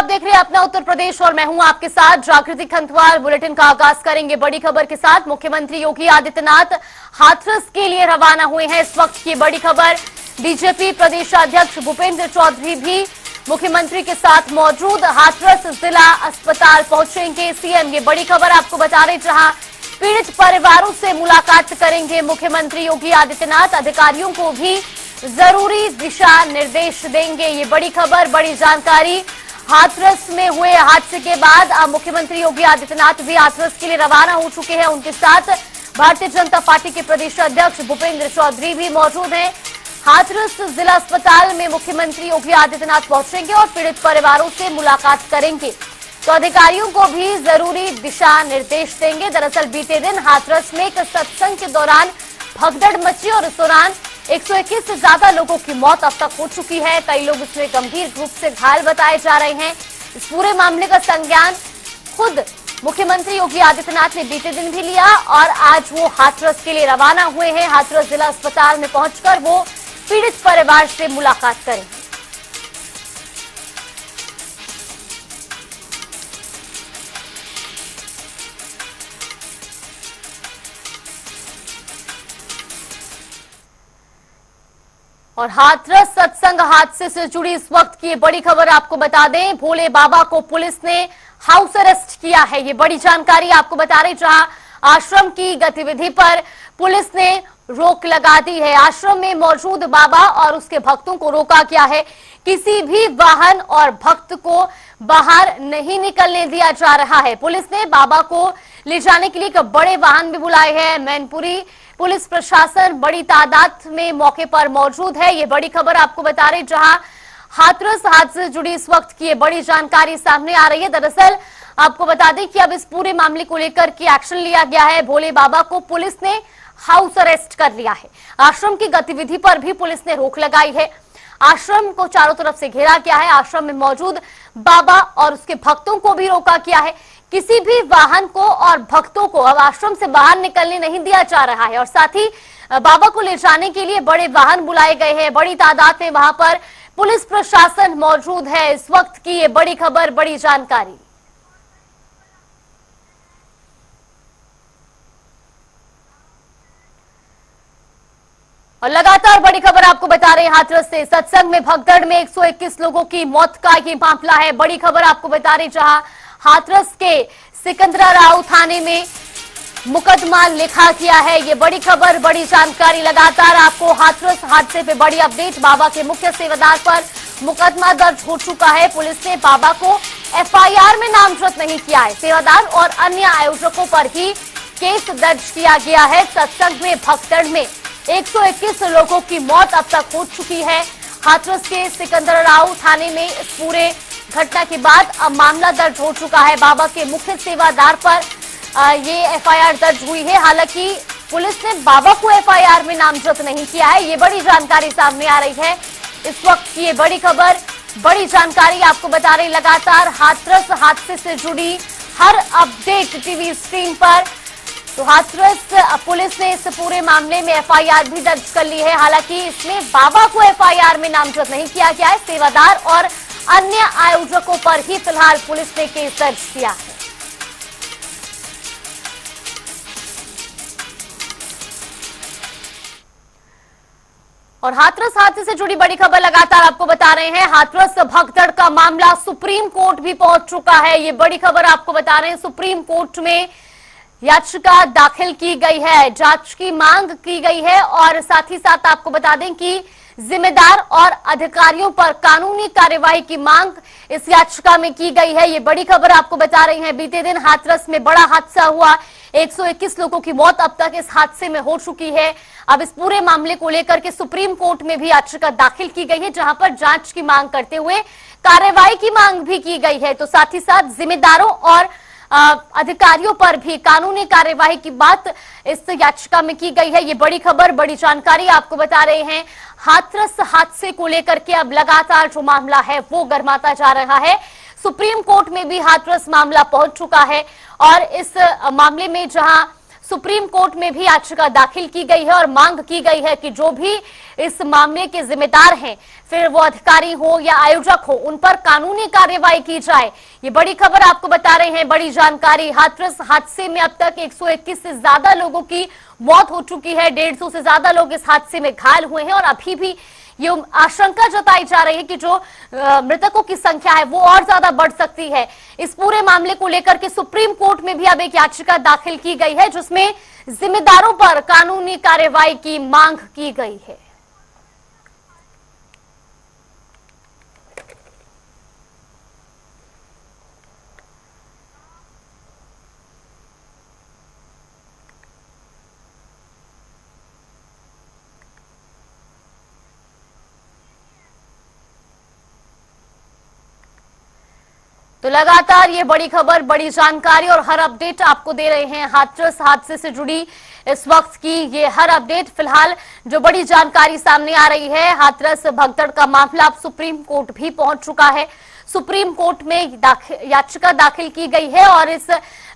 आप देख रहे हैं अपना उत्तर प्रदेश और मैं हूं आपके साथ जागृति खंतवाल। बुलेटिन का आगाज करेंगे बड़ी खबर के साथ। मुख्यमंत्री योगी आदित्यनाथ हाथरस के लिए रवाना हुए हैं। इस वक्त की बड़ी खबर, बीजेपी प्रदेशाध्यक्ष भूपेंद्र चौधरी भी मुख्यमंत्री के साथ मौजूद। हाथरस जिला अस्पताल पहुंचेंगे सीएम, ये बड़ी खबर आपको बता रहे। जहां पीड़ित परिवारों से मुलाकात करेंगे मुख्यमंत्री योगी आदित्यनाथ, अधिकारियों को भी जरूरी दिशा निर्देश देंगे। ये बड़ी खबर, बड़ी जानकारी। हाथरस में हुए हादसे के बाद अब मुख्यमंत्री योगी आदित्यनाथ भी हाथरस के लिए रवाना हो चुके हैं। उनके साथ भारतीय जनता पार्टी के प्रदेश अध्यक्ष भूपेंद्र चौधरी भी मौजूद हैं। हाथरस जिला अस्पताल में मुख्यमंत्री योगी आदित्यनाथ पहुंचेंगे और पीड़ित परिवारों से मुलाकात करेंगे, तो अधिकारियों को भी जरूरी दिशा निर्देश देंगे। दरअसल बीते दिन हाथरस में एक सत्संग के दौरान भगदड़ मची और इस दौरान 121 से ज्यादा लोगों की मौत अब तक हो चुकी है। कई लोग इसमें गंभीर रूप से घायल बताए जा रहे हैं। इस पूरे मामले का संज्ञान खुद मुख्यमंत्री योगी आदित्यनाथ ने बीते दिन भी लिया और आज वो हाथरस के लिए रवाना हुए हैं। हाथरस जिला अस्पताल में पहुंचकर वो पीड़ित परिवार से मुलाकात करेंगे। और हाथरस सत्संग हादसे से जुड़ी इस वक्त की बड़ी खबर आपको बता दें। भोले बाबा को पुलिस ने हाउस अरेस्ट किया है, ये बड़ी जानकारी आपको बता रहे। जहां आश्रम की गतिविधि पर पुलिस ने रोक लगा दी है। आश्रम में मौजूद बाबा और उसके भक्तों को रोका गया है। किसी भी वाहन और भक्त को बाहर नहीं निकलने दिया जा रहा है। पुलिस ने बाबा को ले जाने के लिए एक बड़े वाहन भी बुलाए हैं। मैनपुरी पुलिस प्रशासन बड़ी तादाद में मौके पर मौजूद है। ये बड़ी खबर आपको बता रहे, जहां हाथरस हादसे से जुड़ी इस वक्त की ये बड़ी जानकारी सामने आ रही है। दरअसल आपको बता दें कि अब इस पूरे मामले को लेकर के एक्शन लिया गया है। भोले बाबा को पुलिस ने हाउस अरेस्ट कर लिया है। आश्रम की गतिविधि पर भी पुलिस ने रोक लगाई है। आश्रम को चारों तरफ से घेरा गया है। आश्रम में मौजूद बाबा और उसके भक्तों को भी रोका गया है। किसी भी वाहन को और भक्तों को अब आश्रम से बाहर निकलने नहीं दिया जा रहा है और साथ ही बाबा को ले जाने के लिए बड़े वाहन बुलाए गए हैं। बड़ी तादाद में वहां पर पुलिस प्रशासन मौजूद है। इस वक्त की ये बड़ी खबर, बड़ी जानकारी। और लगातार बड़ी खबर आपको बता रहे हैं हाथरस से। सत्संग में भगदड़ में 121 लोगों की मौत का ये मामला है। बड़ी खबर आपको बता रहे, जहां हाथरस के सिकंदराव थाने में मुकदमा लिखा गया है। ये बड़ी खबर, बड़ी जानकारी। लगातार आपको हाथरस हादसे पे बड़ी अपडेट। बाबा के मुख्य सेवादार पर मुकदमा दर्ज हो चुका है। पुलिस ने बाबा को एफआईआर में नामजद नहीं किया है। सेवादार और अन्य आयोजकों पर ही केस दर्ज किया गया है। सत्संग में भगदड़ में 121 लोगों की मौत अब तक हो चुकी है। हाथरस के सिकंदराव थाने में इस पूरे घटना के बाद अब मामला दर्ज हो चुका है। बाबा के मुख्य सेवादार पर ये एफआईआर दर्ज हुई है। हालांकि पुलिस ने बाबा को एफआईआर में नामजद नहीं किया है। ये बड़ी जानकारी सामने आ रही है। इस वक्त की ये बड़ी खबर, बड़ी जानकारी आपको बता रही। लगातार हाथरस हादसे से जुड़ी हर अपडेट टीवी स्क्रीन पर। तो हाथरस पुलिस ने इस पूरे मामले में एफआईआर भी दर्ज कर ली है। हालांकि इसमें बाबा को एफआईआर में नामजद नहीं किया गया है। सेवादार और अन्य आयोजकों पर ही फिलहाल पुलिस ने केस दर्ज किया है। और हाथरस हादसे से जुड़ी बड़ी खबर लगातार आपको बता रहे हैं। हाथरस भगदड़ का मामला सुप्रीम कोर्ट भी पहुंच चुका है। ये बड़ी खबर आपको बता रहे हैं। सुप्रीम कोर्ट में याचिका दाखिल की गई है, जांच की मांग की गई है और साथ ही साथ आपको बता दें कि जिम्मेदार और अधिकारियों पर कानूनी कार्यवाही की मांग इस याचिका में की गई है। ये बड़ी खबर आपको बता रही है। बीते दिन हाथरस में बड़ा हादसा हुआ। 121 लोगों की मौत अब तक इस हादसे में हो चुकी है। अब इस पूरे मामले को लेकर के सुप्रीम कोर्ट में भी याचिका दाखिल की गई है, जहां पर जांच की मांग करते हुए कार्रवाई की मांग भी की गई है। तो साथ ही साथ जिम्मेदारों और अधिकारियों पर भी कानूनी कार्यवाही की बात इस याचिका में की गई है। ये बड़ी खबर, बड़ी जानकारी आपको बता रहे हैं। हाथरस हादसे को लेकर के अब लगातार जो मामला है वो गर्माता जा रहा है। सुप्रीम कोर्ट में भी हाथरस मामला पहुंच चुका है और इस मामले में जहां सुप्रीम कोर्ट में भी याचिका दाखिल की गई है और मांग की गई है कि जो भी इस मामले के जिम्मेदार हैं, फिर वो अधिकारी हो या आयोजक हो, उन पर कानूनी कार्यवाही की जाए। ये बड़ी खबर आपको बता रहे हैं, बड़ी जानकारी। हाथरस हादसे में अब तक 121 से ज्यादा लोगों की मौत हो चुकी है, 150 से ज्यादा लोग इस हादसे में घायल हुए हैं और अभी भी ये आशंका जताई जा रही है कि जो मृतकों की संख्या है वो और ज्यादा बढ़ सकती है। इस पूरे मामले को लेकर के सुप्रीम कोर्ट में भी अब एक याचिका दाखिल की गई है, जिसमें जिम्मेदारों पर कानूनी कार्रवाई की मांग की गई है। तो लगातार ये बड़ी खबर, बड़ी जानकारी और हर अपडेट आपको दे रहे हैं हाथरस हादसे से जुड़ी इस वक्त की ये हर अपडेट। फिलहाल जो बड़ी जानकारी सामने आ रही है, हाथरस भगदड़ का मामला अब सुप्रीम कोर्ट भी पहुंच चुका है। सुप्रीम कोर्ट में याचिका दाखिल की गई है और इस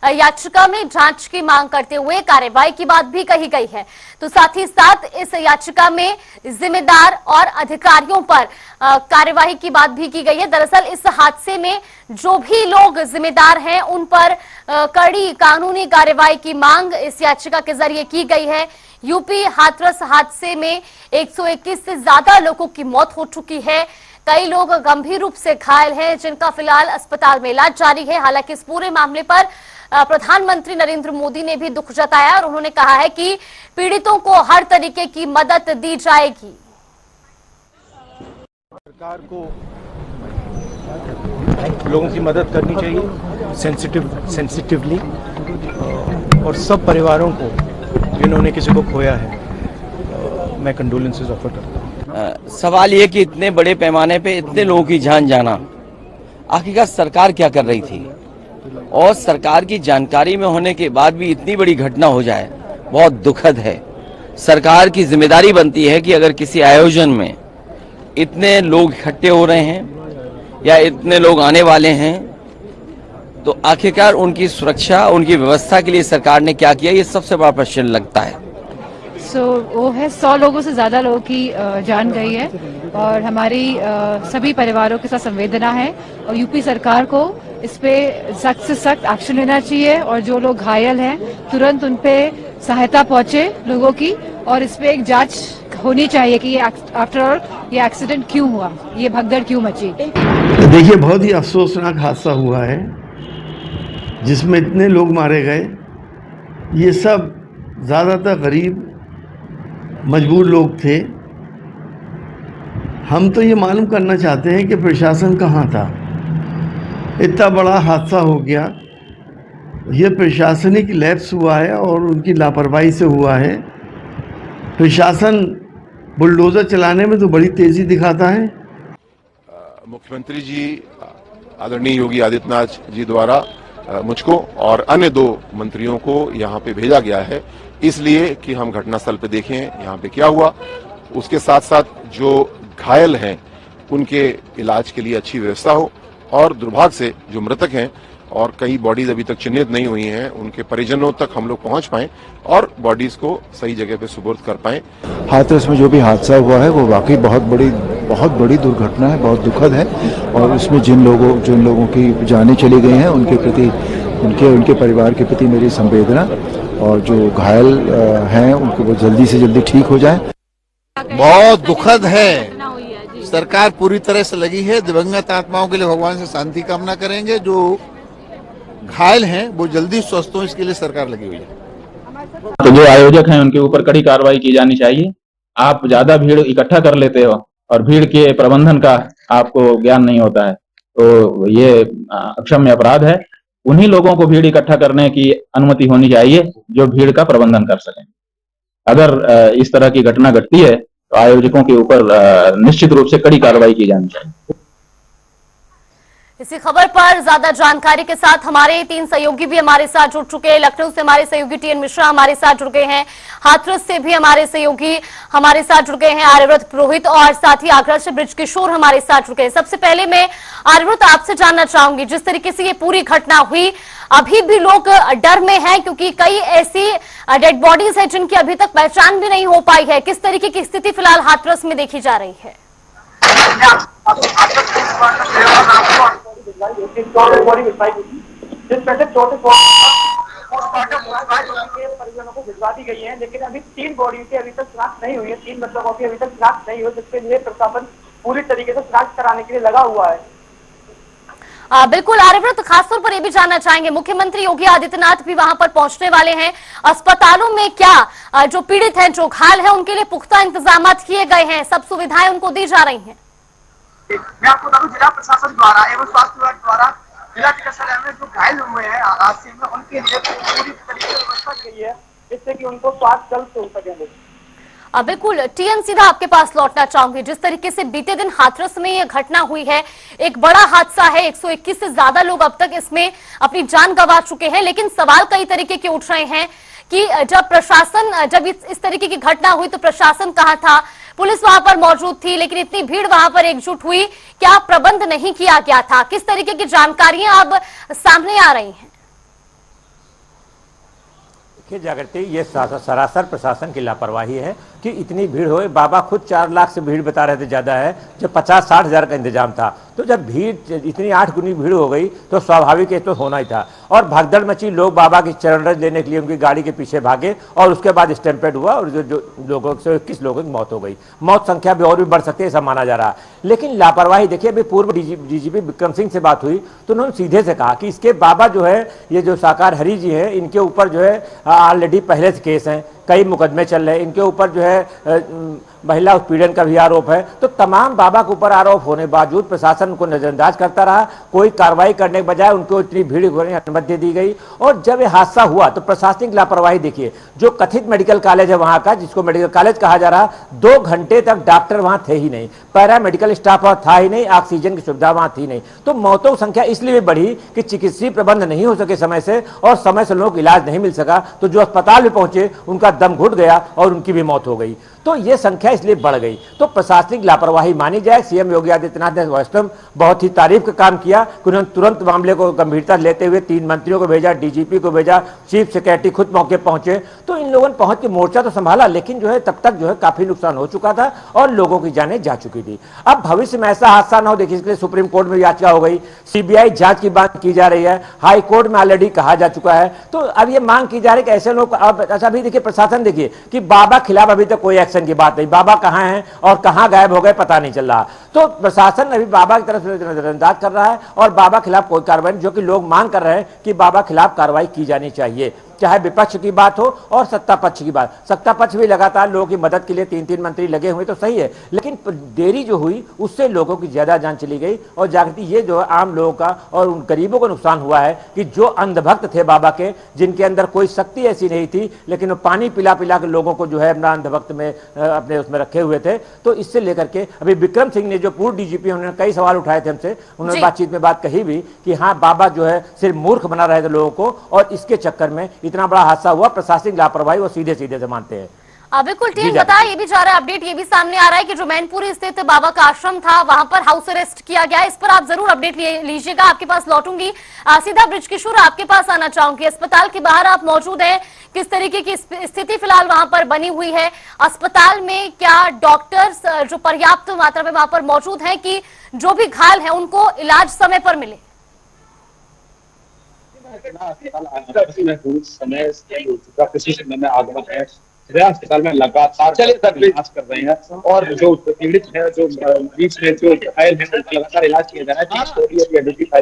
याचिका में जांच की मांग करते हुए कार्रवाई की बात भी कही गई है। तो साथ ही साथ इस याचिका में जिम्मेदार और अधिकारियों पर कार्यवाही की बात भी की गई है। दरअसल इस हादसे में जो भी लोग जिम्मेदार हैं उन पर कड़ी कानूनी कार्यवाही की मांग इस याचिका के जरिए की गई है। यूपी हाथरस हादसे में 121 से ज्यादा लोगों की मौत हो चुकी है, कई लोग गंभीर रूप से घायल हैं, जिनका फिलहाल अस्पताल में इलाज जारी है। हालांकि इस पूरे मामले पर प्रधानमंत्री नरेंद्र मोदी ने भी दुख जताया और उन्होंने कहा है कि पीड़ितों को हर तरीके की मदद दी जाएगी। सरकार को लोगों की मदद करनी चाहिए सेंसिटिवली, और सब परिवारों को जिन्होंने किसी को खोया है मैं कंडोलेंसेस ऑफर करता हूँ। सवाल ये कि इतने बड़े पैमाने पे इतने लोगों की जान जाना, आखिरकार सरकार क्या कर रही थी, और सरकार की जानकारी में होने के बाद भी इतनी बड़ी घटना हो जाए, बहुत दुखद है। सरकार की जिम्मेदारी बनती है कि अगर किसी आयोजन में इतने लोग इकट्ठे हो रहे हैं या इतने लोग आने वाले हैं, तो आखिरकार उनकी सुरक्षा, उनकी व्यवस्था के लिए सरकार ने क्या किया, ये सबसे बड़ा प्रश्न लगता है। वो है 100 लोगों से ज्यादा लोगों की जान गई है और हमारी सभी परिवारों के साथ संवेदना है और यूपी सरकार को इस पे सख्त से सख्त एक्शन लेना चाहिए और जो लोग घायल हैं तुरंत उन पे सहायता पहुंचे लोगों की, और इस पे एक जांच होनी चाहिए कि ये आफ्टर ऑल ये एक्सीडेंट क्यों हुआ, ये भगदड़ क्यों मची। देखिए, बहुत ही अफसोसनाक हादसा हुआ है जिसमें इतने लोग मारे गए। ये सब ज़्यादातर गरीब मजबूर लोग थे। हम तो ये मालूम करना चाहते हैं कि प्रशासन कहाँ था। इतना बड़ा हादसा हो गया, ये प्रशासनिक लैप्स हुआ है और उनकी लापरवाही से हुआ है। प्रशासन बुलडोज़र चलाने में तो बड़ी तेज़ी दिखाता है। मुख्यमंत्री जी आदरणीय योगी आदित्यनाथ जी द्वारा मुझको और अन्य 2 मंत्रियों को यहाँ पे भेजा गया है, इसलिए कि हम घटनास्थल पे देखें यहाँ पे क्या हुआ, उसके साथ साथ जो घायल हैं उनके इलाज के लिए अच्छी व्यवस्था हो, और दुर्भाग्य से जो मृतक हैं और कई बॉडीज अभी तक चिन्हित नहीं हुई हैं, उनके परिजनों तक हम लोग पहुंच पाएं और बॉडीज को सही जगह पे सुपुर्द कर पाएं। हाथरस में जो भी हादसा हुआ है वो वाकई बहुत बड़ी दुर्घटना है, बहुत दुखद है, और उसमें जिन लोगों की जानें चली गई हैं उनके प्रति, उनके परिवार के प्रति मेरी संवेदना, और जो घायल हैं उनको वो जल्दी से जल्दी ठीक हो जाए। बहुत दुखद है। सरकार पूरी तरह से लगी है। दिवंगत आत्माओं के लिए भगवान से शांति कामना करेंगे। जो घायल हैं वो जल्दी स्वस्थ हो, इसके लिए सरकार लगी हुई है। तो जो आयोजक हैं उनके ऊपर कड़ी कार्रवाई की जानी चाहिए। आप ज्यादा भीड़ इकट्ठा कर लेते हो और भीड़ के प्रबंधन का आपको ज्ञान नहीं होता है, तो ये अक्षम्य अपराध है। उन्हीं लोगों को भीड़ इकट्ठा करने की अनुमति होनी चाहिए जो भीड़ का प्रबंधन कर सकें। अगर इस तरह की घटना घटती है तो आयोजकों के ऊपर निश्चित रूप से कड़ी कार्रवाई की जानी चाहिए। इसी खबर पर ज्यादा जानकारी के साथ हमारे 3 सहयोगी भी हमारे साथ जुड़ चुके हैं। लखनऊ से हमारे सहयोगी टीएन मिश्रा हमारे साथ जुड़ गए हैं, हाथरस से भी हमारे सहयोगी हमारे साथ जुड़ गए हैं आर्यव्रत पुरोहित, और साथ ही आगरा से ब्रिज किशोर हमारे साथ जुड़ गए हैं। सबसे पहले मैं आर्यव्रत आपसे जानना चाहूंगी, जिस तरीके से ये पूरी घटना हुई, अभी भी लोग डर में हैं क्योंकि कई ऐसी डेड बॉडीज हैं जिनकी अभी तक पहचान भी नहीं हो पाई है। किस तरीके की स्थिति फिलहाल हाथरस में देखी जा रही है? परिजनों को भिजवा दी गई है, लेकिन अभी 3 बॉडी की अभी तक शिनाख्त नहीं हुई है, 3 बच्चों की अभी तक शिनाख्त नहीं हुई, जिसके लिए प्रशासन पूरी तरीके से शिनाख्त कराने के लिए लगा हुआ है। बिल्कुल आर्यव्रत, खासतौर पर ये भी जानना चाहेंगे, मुख्यमंत्री योगी आदित्यनाथ भी वहां पर पहुंचने वाले हैं। अस्पतालों में क्या जो पीड़ित हैं, जो घायल हैं, उनके लिए पुख्ता इंतजाम किए गए हैं, सब सुविधाएं उनको दी जा रही हैं? मैं आपको बता दूं, जिला प्रशासन द्वारा एवं स्वास्थ्य विभाग द्वारा जिला चिकित्सालय में जो घायल हुए हैं हादसे में, उनके लिए पूरी तरीके से व्यवस्था की गई है, जिससे कि उनको स्वास्थ्य जल्द से हो सके। बिल्कुल टीएन, सीधा आपके पास लौटना चाहूंगी। जिस तरीके से बीते दिन हाथरस में यह घटना हुई है, एक बड़ा हादसा है, 121 से ज्यादा लोग अब तक इसमें अपनी जान गंवा चुके हैं, लेकिन सवाल कई तरीके के उठ रहे हैं कि जब इस तरीके की घटना हुई तो प्रशासन कहां था? पुलिस वहां पर मौजूद थी, लेकिन इतनी भीड़ वहां पर एकजुट हुई, क्या प्रबंध नहीं किया गया था? किस तरीके की जानकारियां अब सामने आ रही हैं? देखिए जागृति, ये सरासर प्रशासन की लापरवाही है कि इतनी भीड़ हो। बाबा खुद 4 लाख से भीड़ बता रहे थे ज्यादा है, जब 50-60 हजार का इंतजाम था। तो जब भीड़ इतनी 8 गुनी भीड़ हो गई तो स्वाभाविक है तो होना ही था। और भगदड़ मची, लोग बाबा की चरण रज लेने के लिए उनकी गाड़ी के पीछे भागे और उसके बाद स्टैम्पेड हुआ और जो लोगों से 21 लोगों की मौत हो गई। मौत संख्या भी और भी बढ़ सकती है ऐसा माना जा रहा है। लेकिन लापरवाही देखिए, अभी पूर्व डीजीपी विक्रम सिंह से बात हुई तो उन्होंने सीधे से कहा कि इसके बाबा जो है, ये जो साकार हरि जी हैं, इनके ऊपर जो है ऑलरेडी पहले से केस हैं, कई मुकदमे चल रहे हैं, इनके ऊपर जो है महिला उत्पीड़न का भी आरोप है। तो तमाम बाबा के ऊपर आरोप होने बावजूद प्रशासन उनको नजरअंदाज करता रहा, कोई कार्रवाई करने के बजाय उनको इतनी भीड़ होने की अनुमति दी गई। और जब ये हादसा हुआ तो प्रशासनिक लापरवाही देखिए, जो कथित मेडिकल कॉलेज है वहां का, जिसको मेडिकल कॉलेज कहा जा रहा, 2 घंटे तक डॉक्टर वहां थे ही नहीं, पैरा मेडिकल स्टाफ वहां था ही नहीं, ऑक्सीजन की सुविधा वहां थी नहीं। तो मौतों की संख्या इसलिए बढ़ी कि चिकित्सीय प्रबंध नहीं हो सके समय से, और समय से लोगों को इलाज नहीं मिल सका। तो जो अस्पताल में पहुंचे उनका दम घुट गया और उनकी भी मौत हो गई। तो ये संख्या इसलिए बढ़ गई। तो प्रशासनिक लापरवाही मानी जाए। सीएम योगी आदित्यनाथ ने वास्तव बहुत ही तारीफ का काम किया कि उन्होंने तुरंत मामले को गंभीरता लेते हुए 3 मंत्रियों को भेजा, डीजीपी को भेजा, चीफ सेक्रेटरी खुद मौके पहुंचे। तो इन लोगों ने पहुंच के मोर्चा तो संभाला, लेकिन जो है तब तक जो है काफी नुकसान हो चुका था और लोगों की जानें जा चुकी थी। अब भविष्य में ऐसा हादसा ना हो, देखिए इसके लिए सुप्रीम कोर्ट में याचिका हो गई, सीबीआई जांच की बात की जा रही है, हाई कोर्ट में ऑलरेडी कहा जा चुका है। तो अब ये मांग की जा रही है कि ऐसे लोग, अब अच्छा भी देखिए प्रशासन देखिए कि बाबा खिलाफ अभी तक कोई एक्शन की बात नहीं, बाबा कहां हैं और कहां गायब हो गए पता नहीं चल रहा। तो प्रशासन अभी बाबा की तरफ से नजरअंदाज कर रहा है और बाबा खिलाफ कोई कार्रवाई, जो कि लोग मांग कर रहे हैं कि बाबा खिलाफ कार्रवाई की जानी चाहिए, चाहे विपक्ष की बात हो और सत्ता पक्ष की बात। सत्ता पक्ष भी लगातार लोगों की मदद के लिए 3-3 मंत्री लगे हुए तो सही है, लेकिन देरी जो हुई उससे लोगों की ज्यादा जान चली गई। और जागृति, ये जो है आम लोगों का और उन गरीबों को नुकसान हुआ है कि जो अंधभक्त थे बाबा के, जिनके अंदर कोई शक्ति ऐसी नहीं थी, लेकिन वो पानी पिला पिला के लोगों को जो है अपना अंधभक्त में अपने उसमें रखे हुए थे। तो इससे लेकर के अभी विक्रम सिंह ने, जो पूर्व डीजीपी, उन्होंने कई सवाल उठाए थे हमसे, उन्होंने बातचीत में बात कही भी कि हाँ बाबा जो है सिर्फ मूर्ख बना रहे थे लोगों को, और इसके चक्कर में इतना बड़ा हादसा हुआ। प्रशासनिक लापरवाही वो सीधे सीधे से मानते हैं। बिल्कुल टीम बता, ये भी जा रहा है अपडेट, ये भी सामने आ रहा है कि जो मैनपुरी स्थित बाबा का आश्रम था वहां पर हाउस अरेस्ट किया गया। इस पर आप जरूर अपडेट लीजिएगा, आपके पास लौटूंगी। सीधा ब्रिजकिशोर आपके पास आना चाहूंगी, अस्पताल के बाहर आप मौजूद हैं, किस तरीके की स्थिति फिलहाल वहां पर बनी हुई है? अस्पताल में क्या डॉक्टर्स जो पर्याप्त मात्रा में वहां पर मौजूद हैं कि जो भी घायल है उनको इलाज समय पर मिले? समय में आगमन है, अस्पताल में लगातार इलाज कर रहे हैं और जो पीड़ित है, जो मरीज है, जो घायल है, उनका लगातार इलाज किया जा रहा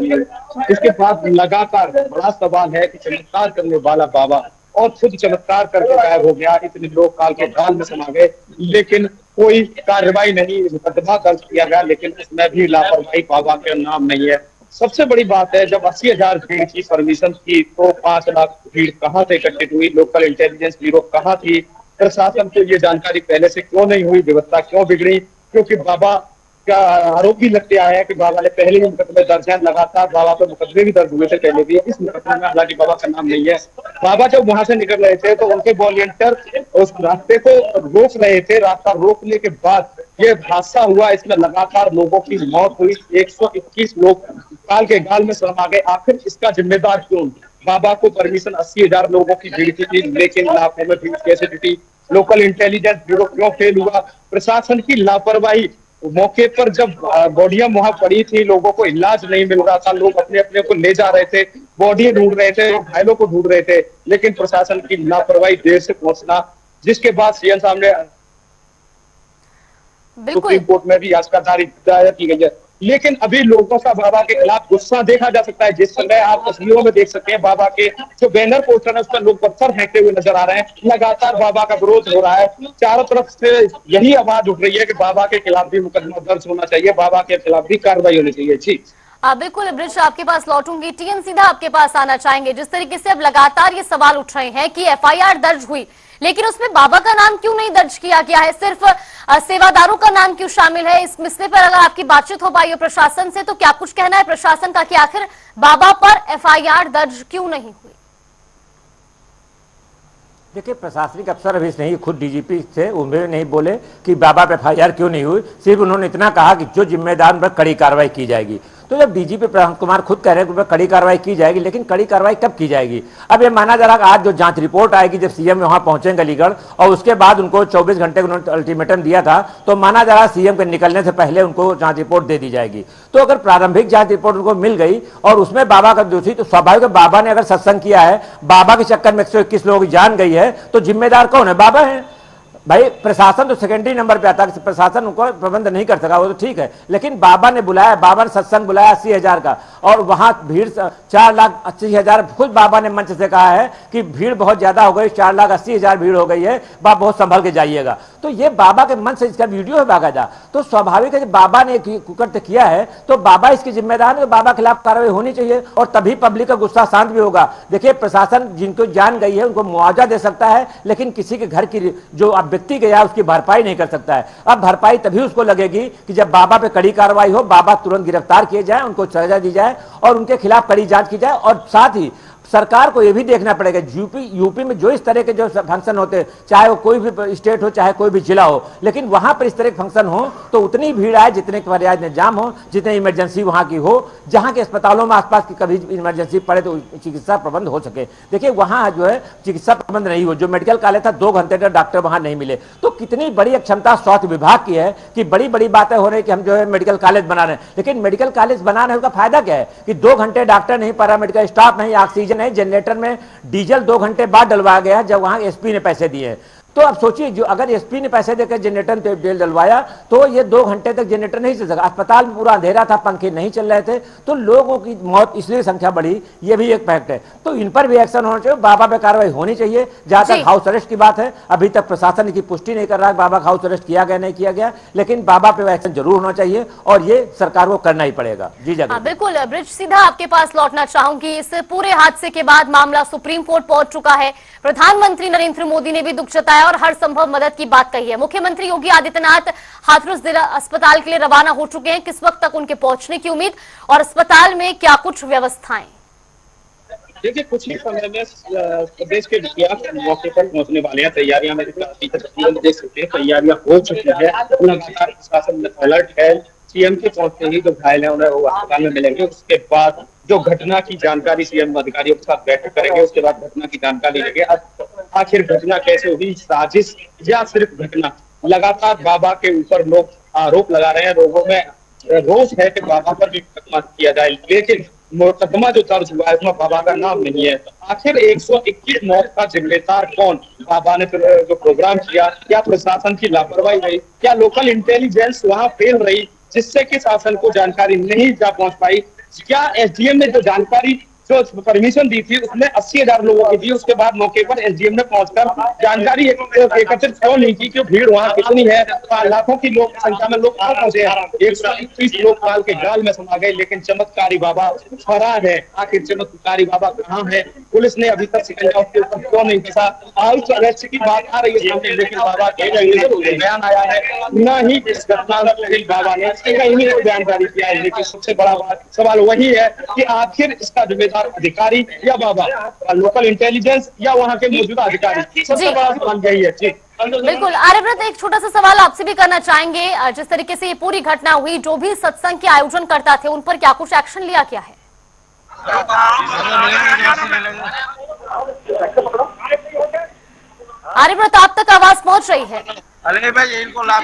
है। इसके बाद लगातार बड़ा सवाल है कि चमत्कार करने वाला बाबा और खुद चमत्कार करके गायब हो गया, इतने लोग काल के जाल में समा गए, लेकिन कोई कार्रवाई नहीं, मुकदमा दर्ज किया गया, लेकिन इसमें भी लापरवाही बाबा के नाम नहीं है। सबसे बड़ी बात है, जब 80,000 भीड़ की परमिशन थी तो 5 लाख भीड़ कहाँ से इकट्ठित हुई? लोकल इंटेलिजेंस ब्यूरो कहाँ थी? प्रशासन को ये जानकारी पहले से क्यों नहीं हुई? व्यवस्था क्यों बिगड़ी? क्योंकि बाबा का आरोप भी लगते आया है कि बाबा ने पहले ही मुकदमे दर्ज हैं, लगातार बाबा पर मुकदमे भी दर्ज हुए थे पहले भी। इस मुकदमे में हालांकि बाबा का नाम नहीं है। बाबा जब वहां से निकल रहे थे तो उनके वॉलंटियर उस रास्ते को रोक रहे थे, रास्ता रोकने के बाद ये हादसा हुआ। इसमें लगातार लोगों की मौत हुई, 121 लोग काल के गाल में समा गए। आखिर इसका जिम्मेदार कौन? बाबा को परमिशन 80,000 लोगों की भीड़ थी, लेकिन लाखों में भीड़ कैसे जुटी? लोकल इंटेलिजेंस ब्यूरो क्यों फेल हुआ? प्रशासन की लापरवाही। मौके पर जब बॉडियां वहां पड़ी थी, लोगों को इलाज नहीं मिल रहा था, लोग अपने अपने को ले जा रहे थे, बॉडी ढूंढ रहे थे, घायलों को ढूंढ रहे थे, लेकिन प्रशासन की लापरवाही, देर से पहुंचना, जिसके बाद सीएम साहब ने सुप्रीम कोर्ट में भी याचिका दायर की गई है। लेकिन अभी लोगों का बाबा के खिलाफ गुस्सा देखा जा सकता है। जिस समय आप तस्वीरों में देख सकते हैं, बाबा के जो बैनर पोस्टर है उस पर लोग पत्थर फेंकते हुए नजर आ रहे हैं। लगातार बाबा का विरोध हो रहा है, चारों तरफ से यही आवाज उठ रही है कि बाबा के खिलाफ भी मुकदमा दर्ज होना चाहिए, बाबा के खिलाफ भी कार्रवाई होनी चाहिए। जी बिल्कुल ब्रिज, आपके पास लौटूंगी। टीएन सीधा आपके पास आना चाहेंगे। जिस तरीके से अब लगातार ये सवाल उठ रहे हैं कि एफआईआर दर्ज हुई, लेकिन उसमें बाबा का नाम क्यों नहीं दर्ज किया गया है, सिर्फ सेवादारों का नाम क्यों शामिल है? इस मसले पर अगर आपकी बातचीत हो पाई है प्रशासन से, तो क्या कुछ कहना है प्रशासन का कि आखिर बाबा पर एफआईआर दर्ज क्यों नहीं हुई? देखिए, प्रशासनिक अफसर अभी नहीं, खुद डीजीपी थे, उन्हें नहीं बोले कि बाबा पे एफआईआर क्यों नहीं हुई, सिर्फ उन्होंने इतना कहा कि जो जिम्मेदार पर कड़ी कार्रवाई की जाएगी। तो जब डीजीपी प्रशांत कुमार खुद कह रहे हैं कि कड़ी कार्रवाई की जाएगी, लेकिन कड़ी कार्रवाई कब की जाएगी? अब ये माना जा रहा है आज जो जांच रिपोर्ट आएगी, जब सीएम वहां पहुंचेंगे अलीगढ़, और उसके बाद उनको 24 घंटे का उन्होंने अल्टीमेटम दिया था, तो माना जा रहा है सीएम के निकलने से पहले उनको जांच रिपोर्ट दे दी जाएगी। तो अगर प्रारंभिक जांच रिपोर्ट उनको मिल गई और उसमें बाबा का दोषी, तो स्वाभाविक बाबा ने अगर सत्संग किया है, बाबा के चक्कर में 121 लोगों की जान गई है, तो जिम्मेदार कौन है? बाबा है भाई। प्रशासन तो सेकेंडरी नंबर पे आता है, प्रशासन उनको प्रबंध नहीं कर सका, वो तो ठीक है, लेकिन बाबा ने बुलाया, बाबा ने सत्संग बुलाया 80,000 का, और वहां भीड़ 4,80,000, खुद बाबा ने मंच से कहा है कि भीड़ बहुत ज्यादा हो गई, 4,80,000 भीड़ हो गई है, बाबा बहुत संभल के जाइएगा। तो ये बाबा के मन से इसका वीडियो है बाकायदा। तो स्वाभाविक है जब बाबा ने कुकृत्य किया है तो बाबा इसके जिम्मेदार है, तो बाबा के खिलाफ कार्रवाई होनी चाहिए, और तभी पब्लिक का गुस्सा शांत भी होगा। देखिए, प्रशासन जिनको जान गई है उनको मुआवजा दे सकता है, लेकिन किसी के घर की जो व्यक्ति गया उसकी भरपाई नहीं कर सकता है। अब भरपाई तभी उसको लगेगी कि जब बाबा पे कड़ी कार्रवाई हो, बाबा तुरंत गिरफ्तार किए जाए, उनको सजा दी जाए और उनके खिलाफ कड़ी जांच की जाए। और साथ ही सरकार को यह भी देखना पड़ेगा, यूपी में जो इस तरह के जो फंक्शन होते, चाहे वो कोई भी स्टेट हो चाहे कोई भी जिला हो, लेकिन वहां पर इस तरह के फंक्शन हो तो उतनी भीड़ आए जितने पर्याय निजाम हो, जितने इमरजेंसी वहां की हो, जहां के अस्पतालों में आसपास की कभी इमरजेंसी पड़े तो चिकित्सा प्रबंध हो सके। देखिए, वहां जो है चिकित्सा प्रबंध नहीं हो, जो मेडिकल कॉलेज था 2 घंटे तक डॉक्टर वहां नहीं मिले, तो कितनी बड़ी क्षमता स्वास्थ्य विभाग की है कि बड़ी बड़ी बातें हो रही कि हम जो है मेडिकल कॉलेज बना रहे हैं, लेकिन मेडिकल कॉलेज बनाने का फायदा क्या है कि 2 घंटे डॉक्टर नहीं, पैरामेडिकल स्टाफ नहीं, ऑक्सीजन नहीं, जनरेटर में डीजल 2 घंटे बाद डलवाया गया जब वहां एसपी ने पैसे दिए। तो अब सोचिए, जो अगर एसपी ने पैसे देकर जनरेटर तेल डलवाया तो ये 2 घंटे तक जनरेटर नहीं चल सका, अस्पताल में पूरा अंधेरा था, पंखे नहीं चल रहे थे, तो लोगों की मौत इसलिए संख्या बढ़ी, ये भी एक फैक्ट है। तो इन पर भी एक्शन होना चाहिए, बाबा पे कार्रवाई होनी चाहिए। जहां तक हाउस अरेस्ट की बात है, अभी तक प्रशासन की पुष्टि नहीं कर रहा है बाबा का हाउस अरेस्ट किया गया नहीं किया गया, लेकिन बाबा पे एक्शन जरूर होना चाहिए और ये सरकार को करना ही पड़ेगा। जी जगह बिल्कुल ब्रिज, सीधा आपके पास लौटना चाहूंगी। इस पूरे हादसे के बाद मामला सुप्रीम कोर्ट पहुंच चुका है। प्रधानमंत्री नरेंद्र मोदी ने भी दुख जताया और हर संभव मदद की बात कही है। मुख्यमंत्री योगी आदित्यनाथ हाथरस जिला अस्पताल के लिए रवाना हो चुके हैं। किस वक्त तक उनके पहुंचने की उम्मीद और अस्पताल में क्या कुछ व्यवस्थाएं? देखिए, कुछ ही समय में प्रदेश के मुखिया मौके पर पहुंचने वाले हैं। तैयारियां में देख सकते हैं, तैयारियां हो चुकी है, लगातार प्रशासन में अलर्ट है। सीएम के पहुंचते ही जो घायल है उन्हें वो अस्पताल में मिलेंगे। उसके बाद जो घटना की जानकारी सीएम अधिकारियों के साथ बैठक करेंगे, उसके बाद घटना की जानकारी लेंगे। आखिर घटना कैसे हुई, साजिश या सिर्फ घटना? लगातार बाबा के ऊपर लोग आरोप लगा रहे हैं, लोगों में रोष है कि बाबा पर भी मुकदमा किया जाए, लेकिन मुकदमा जो दर्ज हुआ है उसमें बाबा का नाम नहीं है। आखिर 121 मौत का जिम्मेदार कौन? बाबा ने जो प्रोग्राम किया, क्या प्रशासन की लापरवाही रही, क्या लोकल इंटेलिजेंस वहां फेल रही जिससे कि शासन को जानकारी नहीं जा पहुंच पाई? क्या एसडीएम ने जो जानकारी जो परमिशन दी थी उसने 80,000 लोगों की दी, उसके बाद मौके पर एसडीएम ने पहुंचकर जानकारी एकत्रित क्यों नहीं की कि भीड़ वहां कितनी है, लाखों की लोग संख्या में लोग कहाँ पहुंचे हैं? 121 लोग काल के जाल में समा गए, लेकिन चमत्कारी बाबा फरार है। आखिर चमत्कारी बाबा कहाँ है? पुलिस ने अभी तक शिकंजा उसके ऊपर क्यों नहीं कसा? हाउस अरेस्ट की बात आ रही है, लेकिन बाबा के बयान आया है, न ही इस घटना में बाबा ने कहीं जानकारी दिया है। लेकिन सबसे बड़ा सवाल वही है कि आखिर इसका जिम्मेदार अधिकारी या बाबा, लोकल इंटेलिजेंस या वहां के मौजूदा अधिकारी? सबसे बड़ा सवाल यही है। जी बिल्कुल आर्यव्रत, एक छोटा सा सवाल आपसे भी करना चाहेंगे। जिस तरीके से ये पूरी घटना हुई, जो भी सत्संग के आयोजन करता थे उन पर क्या कुछ एक्शन लिया गया है? आर्यव्रत, आप तक आवाज पहुंच रही है? अरे भाई इनको लाभ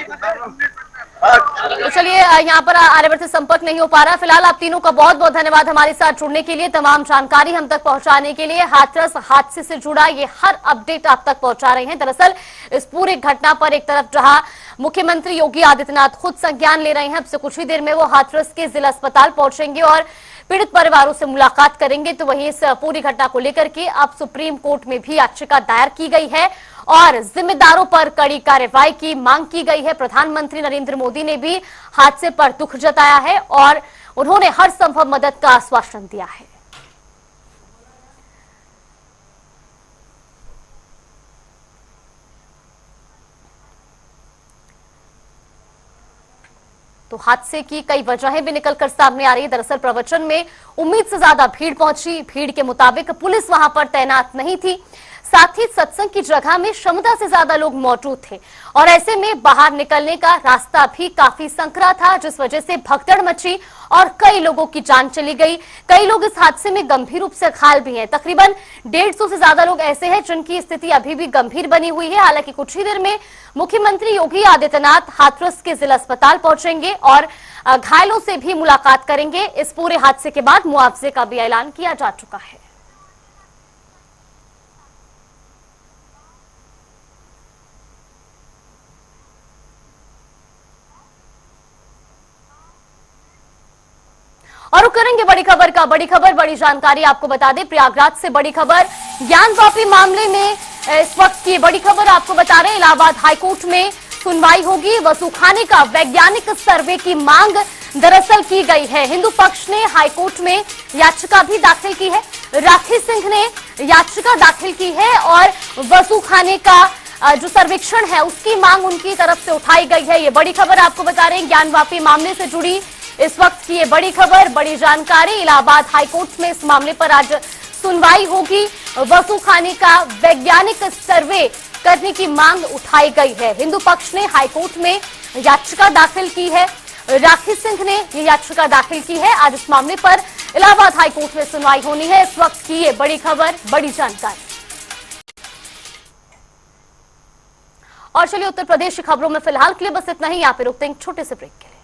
तो चलिए, यहाँ पर आर्यव्रत से संपर्क नहीं हो पा रहा। फिलहाल आप तीनों का बहुत बहुत धन्यवाद हमारे साथ जुड़ने के लिए, तमाम जानकारी हम तक पहुंचाने के लिए। हाथरस हादसे से जुड़ा ये हर अपडेट आप तक पहुंचा रहे हैं। दरअसल इस पूरी घटना पर एक तरफ जहां मुख्यमंत्री योगी आदित्यनाथ खुद संज्ञान ले रहे हैं, अब से कुछ ही देर में वो हाथरस के जिला अस्पताल पहुंचेंगे और पीड़ित परिवारों से मुलाकात करेंगे। तो वहीं इस पूरी घटना को लेकर के अब सुप्रीम कोर्ट में भी याचिका दायर की गई है और जिम्मेदारों पर कड़ी कार्रवाई की मांग की गई है। प्रधानमंत्री नरेंद्र मोदी ने भी हादसे पर दुख जताया है और उन्होंने हर संभव मदद का आश्वासन दिया है। तो हादसे की कई वजहें भी निकलकर सामने आ रही है। दरअसल प्रवचन में उम्मीद से ज्यादा भीड़ पहुंची। भीड़ के मुताबिक पुलिस वहां पर तैनात नहीं थी, साथ ही सत्संग की जगह में क्षमता से ज्यादा लोग मौजूद थे और ऐसे में बाहर निकलने का रास्ता भी काफी संकरा था, जिस वजह से भगदड़ मची और कई लोगों की जान चली गई। कई लोग इस हादसे में गंभीर रूप से घायल भी हैं। तकरीबन 150 से ज्यादा लोग ऐसे हैं जिनकी स्थिति अभी भी गंभीर बनी हुई है। हालांकि कुछ ही देर में मुख्यमंत्री योगी आदित्यनाथ हाथरस के जिला अस्पताल पहुंचेंगे और घायलों से भी मुलाकात करेंगे। इस पूरे हादसे के बाद मुआवजे का भी ऐलान किया जा चुका है। और करेंगे बड़ी खबर का बड़ी खबर, बड़ी जानकारी आपको बता दें। प्रयागराज से बड़ी खबर, ज्ञानवापी मामले में इस वक्त की बड़ी खबर आपको बता रहे हैं। इलाहाबाद हाईकोर्ट में सुनवाई होगी। वसूखाने का वैज्ञानिक सर्वे की मांग दरअसल की गई है। हिंदू पक्ष ने हाईकोर्ट में याचिका भी दाखिल की है। राखी सिंह ने याचिका दाखिल की है और वसूखाने का जो सर्वेक्षण है उसकी मांग उनकी तरफ से उठाई गई है। ये बड़ी खबर आपको बता रहे हैं। ज्ञानवापी मामले से जुड़ी इस वक्त की ये बड़ी खबर, बड़ी जानकारी। इलाहाबाद हाईकोर्ट में इस मामले पर आज सुनवाई होगी। वसूखाने का वैज्ञानिक सर्वे करने की मांग उठाई गई है। हिंदू पक्ष ने हाईकोर्ट में याचिका दाखिल की है। राखी सिंह ने ये याचिका दाखिल की है। आज इस मामले पर इलाहाबाद हाईकोर्ट में सुनवाई होनी है। इस वक्त की ये बड़ी खबर, बड़ी जानकारी। और चलिए उत्तर प्रदेश की खबरों में फिलहाल के लिए बस इतना ही। यहाँ पे रुकते हैं छोटे से ब्रेक के लिए।